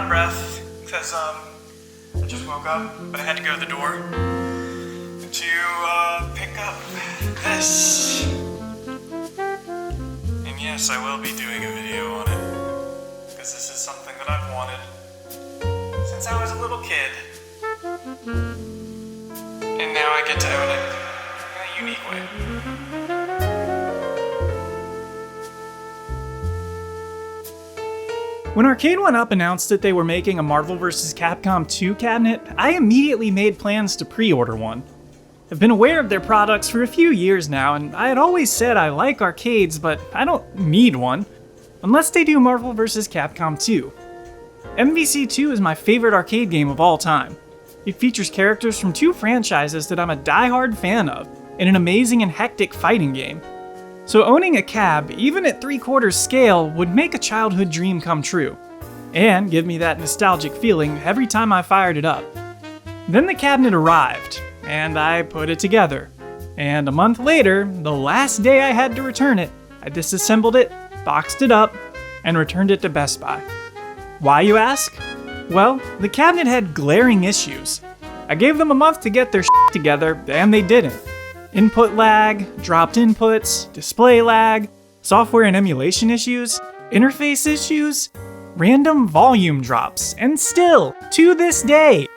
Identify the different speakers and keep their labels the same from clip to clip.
Speaker 1: out of breath because I just woke up, but I had to go to the door to pick up this. And yes, I will be doing a video on it because this is something that I've wanted since I was a little kid. And now I get to own it in a unique way. When Arcade 1UP announced that they were making a Marvel vs. Capcom 2 cabinet, I immediately made plans to pre-order one. I've been aware of their products for a few years now, and I had always said I like arcades, but I don't need one, unless they do Marvel vs. Capcom 2. MVC2 is my favorite arcade game of all time. It features characters from two franchises that I'm a die-hard fan of, in an amazing and hectic fighting game. So owning a cab, even at 3/4 scale, would make a childhood dream come true, and give me that nostalgic feeling every time I fired it up. Then the cabinet arrived, and I put it together. And a month later, the last day I had to return it, I disassembled it, boxed it up, and returned it to Best Buy. Why, you ask? Well, the cabinet had glaring issues. I gave them a month to get their shit together, and they didn't. Input lag, dropped inputs, display lag, software and emulation issues, interface issues, random volume drops, and still, to this day,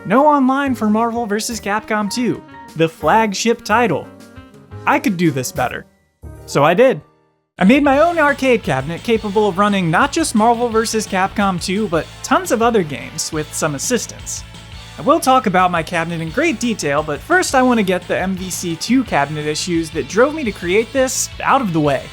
Speaker 1: no online for Marvel vs. Capcom 2, the flagship title. I could do this better. So I did. I made my own arcade cabinet capable of running not just Marvel vs. Capcom 2, but tons of other games with some assistance. I will talk about my cabinet in great detail, but first I want to get the MVC2 cabinet issues that drove me to create this out of the way.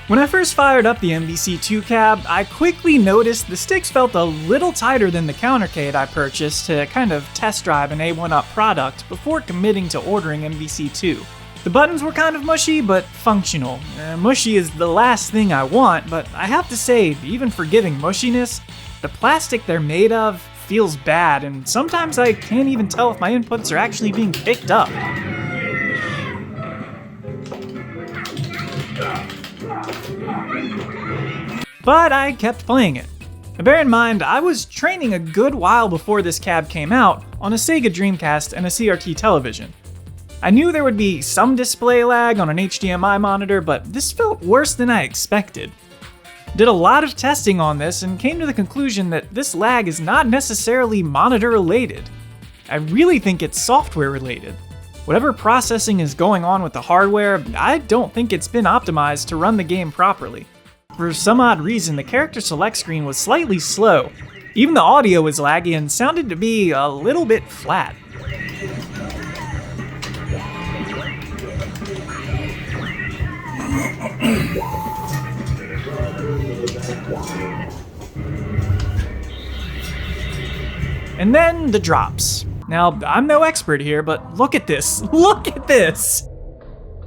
Speaker 1: When I first fired up the MVC2 cab, I quickly noticed the sticks felt a little tighter than the countercade I purchased to kind of test drive an A1UP product before committing to ordering MVC2. The buttons were kind of mushy, but functional. Mushy is the last thing I want, but I have to say, even forgiving mushiness, the plastic they're made of feels bad, and sometimes I can't even tell if my inputs are actually being picked up. But I kept playing it. Bear in mind, I was training a good while before this cab came out on a Sega Dreamcast and a CRT television. I knew there would be some display lag on an HDMI monitor, but this felt worse than I expected. Did a lot of testing on this and came to the conclusion that this lag is not necessarily monitor related. I really think it's software related. Whatever processing is going on with the hardware, I don't think it's been optimized to run the game properly. For some odd reason, the character select screen was slightly slow. Even the audio was laggy and sounded to be a little bit flat. And then the drops. Now, I'm no expert here, but look at this. Look at this!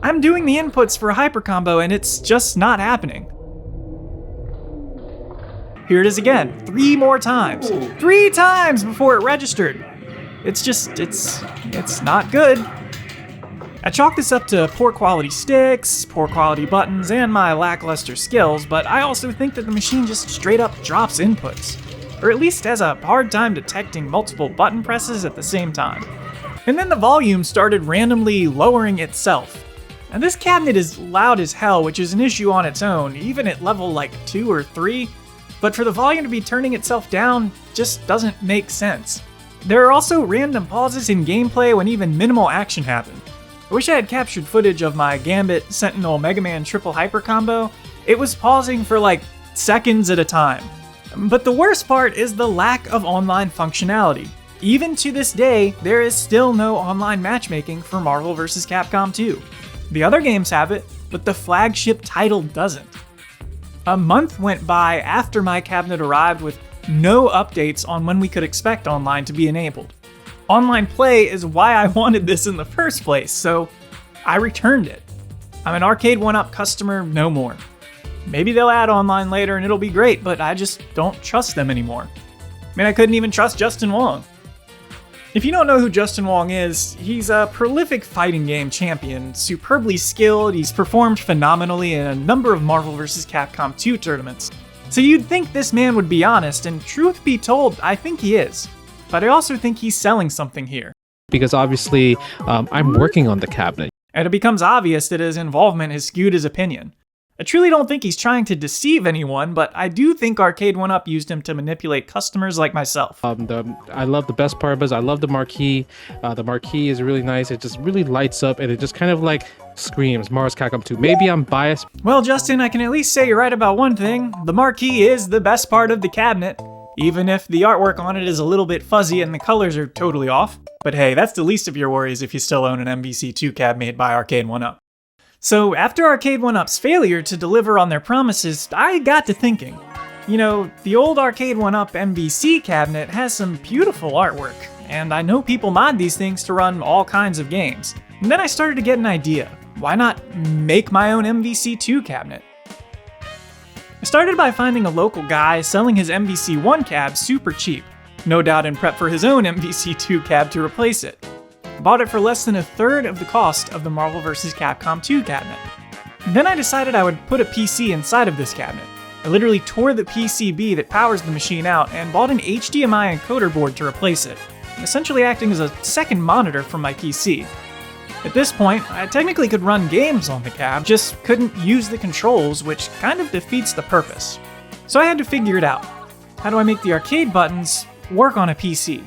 Speaker 1: I'm doing the inputs for a hyper combo and it's just not happening. Here it is again, 3 more times. 3 times before it registered. It's not good. I chalk this up to poor quality sticks, poor quality buttons, and my lackluster skills, but I also think that the machine just straight up drops inputs. Or at least has a hard time detecting multiple button presses at the same time. And then the volume started randomly lowering itself. And this cabinet is loud as hell, which is an issue on its own, even at level like 2 or 3, but for the volume to be turning itself down just doesn't make sense. There are also random pauses in gameplay when even minimal action happened. I wish I had captured footage of my Gambit Sentinel Mega Man triple hyper combo. It was pausing for like seconds at a time. But the worst part is the lack of online functionality. Even to this day, there is still no online matchmaking for Marvel vs. Capcom 2. The other games have it, but the flagship title doesn't. A month went by after my cabinet arrived with no updates on when we could expect online to be enabled. Online play is why I wanted this in the first place, so I returned it. I'm an Arcade 1UP customer no more. Maybe they'll add online later and it'll be great, but I just don't trust them anymore. I mean, I couldn't even trust Justin Wong. If you don't know who Justin Wong is, he's a prolific fighting game champion, superbly skilled, he's performed phenomenally in a number of Marvel vs. Capcom 2 tournaments. So you'd think this man would be honest, and truth be told, I think he is. But I also think he's selling something here.
Speaker 2: Because obviously, I'm working on the cabinet.
Speaker 1: And it becomes obvious that his involvement has skewed his opinion. I truly don't think he's trying to deceive anyone, but I do think Arcade1Up used him to manipulate customers like myself.
Speaker 2: I love the best part is I love the marquee. The marquee is really nice. It just really lights up and it just kind of like screams Marvel's Capcom 2. Maybe I'm biased.
Speaker 1: Well, Justin, I can at least say you're right about one thing. The marquee is the best part of the cabinet, even if the artwork on it is a little bit fuzzy and the colors are totally off. But hey, that's the least of your worries if you still own an MVC2 cab made by Arcade1Up. So after Arcade1Up's failure to deliver on their promises, I got to thinking. You know, the old Arcade1Up MVC cabinet has some beautiful artwork, and I know people mod these things to run all kinds of games. And then I started to get an idea. Why not make my own MVC2 cabinet? I started by finding a local guy selling his MVC1 cab super cheap, no doubt in prep for his own MVC2 cab to replace it. Bought it for less than a third of the cost of the Marvel vs. Capcom 2 cabinet. Then I decided I would put a PC inside of this cabinet. I literally tore the PCB that powers the machine out and bought an HDMI encoder board to replace it, essentially acting as a second monitor for my PC. At this point, I technically could run games on the cab, just couldn't use the controls, which kind of defeats the purpose. So I had to figure it out. How do I make the arcade buttons work on a PC?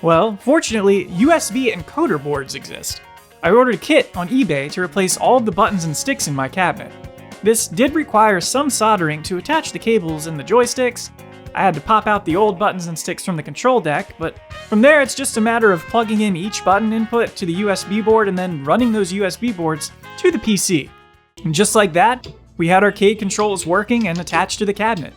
Speaker 1: Well, fortunately, USB encoder boards exist. I ordered a kit on eBay to replace all of the buttons and sticks in my cabinet. This did require some soldering to attach the cables and the joysticks. I had to pop out the old buttons and sticks from the control deck, but from there it's just a matter of plugging in each button input to the USB board and then running those USB boards to the PC. And just like that, we had arcade controls working and attached to the cabinet.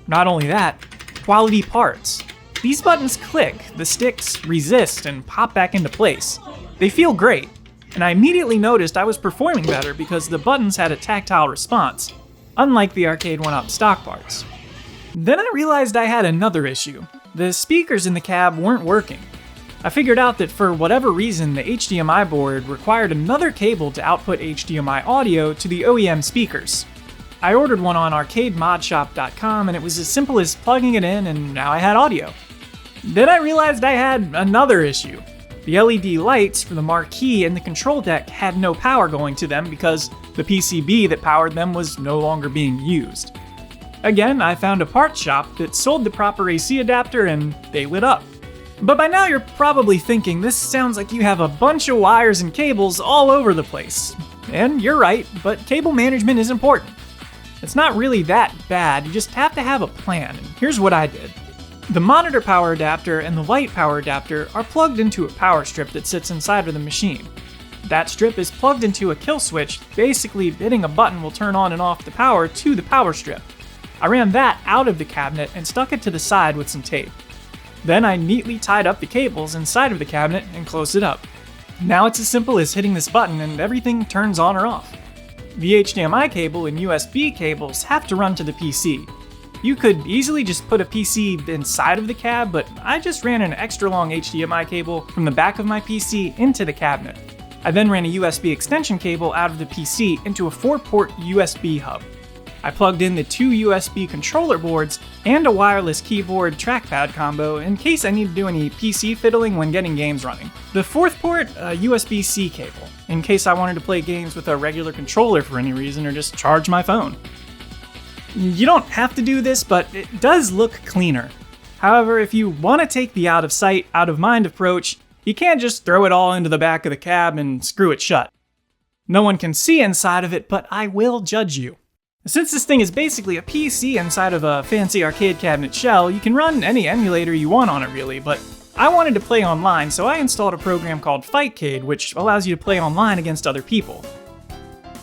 Speaker 1: Not only that, quality parts. These buttons click, the sticks resist and pop back into place. They feel great, and I immediately noticed I was performing better because the buttons had a tactile response, unlike the Arcade1Up stock parts. Then I realized I had another issue. The speakers in the cab weren't working. I figured out that for whatever reason, the HDMI board required another cable to output HDMI audio to the OEM speakers. I ordered one on arcademodshop.com and it was as simple as plugging it in and now I had audio. Then I realized I had another issue. The LED lights for the marquee and the control deck had no power going to them because the PCB that powered them was no longer being used. Again, I found a parts shop that sold the proper AC adapter and they lit up. But by now you're probably thinking, this sounds like you have a bunch of wires and cables all over the place. And you're right, but cable management is important. It's not really that bad, you just have to have a plan, and here's what I did. The monitor power adapter and the light power adapter are plugged into a power strip that sits inside of the machine. That strip is plugged into a kill switch, basically hitting a button will turn on and off the power to the power strip. I ran that out of the cabinet and stuck it to the side with some tape. Then I neatly tied up the cables inside of the cabinet and closed it up. Now it's as simple as hitting this button and everything turns on or off. The HDMI cable and USB cables have to run to the PC. You could easily just put a PC inside of the cab, but I just ran an extra long HDMI cable from the back of my PC into the cabinet. I then ran a USB extension cable out of the PC into a 4-port USB hub. I plugged in the 2 USB controller boards and a wireless keyboard trackpad combo in case I need to do any PC fiddling when getting games running. The 4th port, a USB-C cable, in case I wanted to play games with a regular controller for any reason or just charge my phone. You don't have to do this, but it does look cleaner. However, if you want to take the out of sight, out of mind approach, you can't just throw it all into the back of the cab and screw it shut. No one can see inside of it, but I will judge you. Since this thing is basically a PC inside of a fancy arcade cabinet shell, you can run any emulator you want on it really, but I wanted to play online, so I installed a program called Fightcade, which allows you to play online against other people.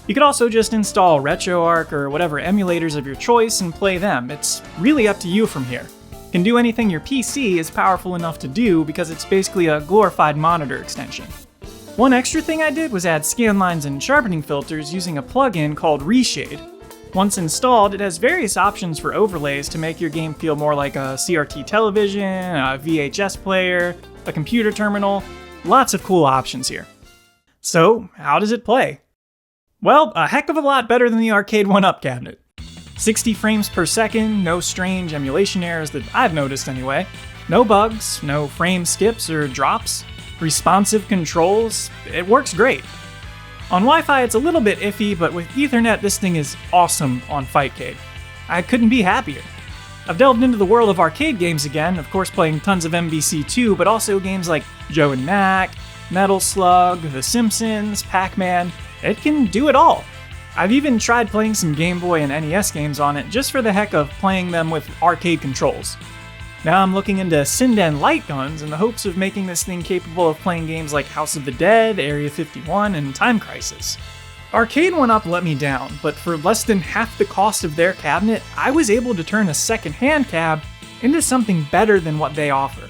Speaker 1: You could also just install RetroArch or whatever emulators of your choice and play them. It's really up to you from here. You can do anything your PC is powerful enough to do because it's basically a glorified monitor extension. One extra thing I did was add scan lines and sharpening filters using a plugin called Reshade. Once installed, it has various options for overlays to make your game feel more like a CRT television, a VHS player, a computer terminal. Lots of cool options here. So, how does it play? Well, a heck of a lot better than the Arcade1Up cabinet. 60 frames per second, no strange emulation errors that I've noticed anyway. No bugs, no frame skips or drops. Responsive controls, it works great. On Wi-Fi it's a little bit iffy, but with Ethernet this thing is awesome on Fightcade. I couldn't be happier. I've delved into the world of arcade games again, of course playing tons of MVC2, but also games like Joe and Mac, Metal Slug, The Simpsons, Pac-Man. It can do it all. I've even tried playing some Game Boy and NES games on it just for the heck of playing them with arcade controls. Now I'm looking into Sinden light guns in the hopes of making this thing capable of playing games like House of the Dead, Area 51, and Time Crisis. Arcade 1UP let me down, but for less than half the cost of their cabinet, I was able to turn a second-hand cab into something better than what they offer.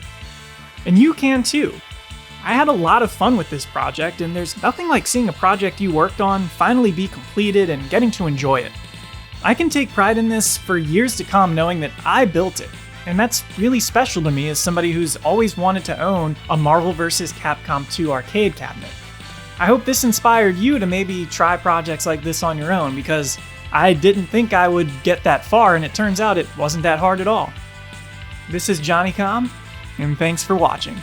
Speaker 1: And you can too. I had a lot of fun with this project, and there's nothing like seeing a project you worked on finally be completed and getting to enjoy it. I can take pride in this for years to come knowing that I built it, and that's really special to me as somebody who's always wanted to own a Marvel vs. Capcom 2 arcade cabinet. I hope this inspired you to maybe try projects like this on your own, because I didn't think I would get that far, and it turns out it wasn't that hard at all. This is Jonnicom, and thanks for watching.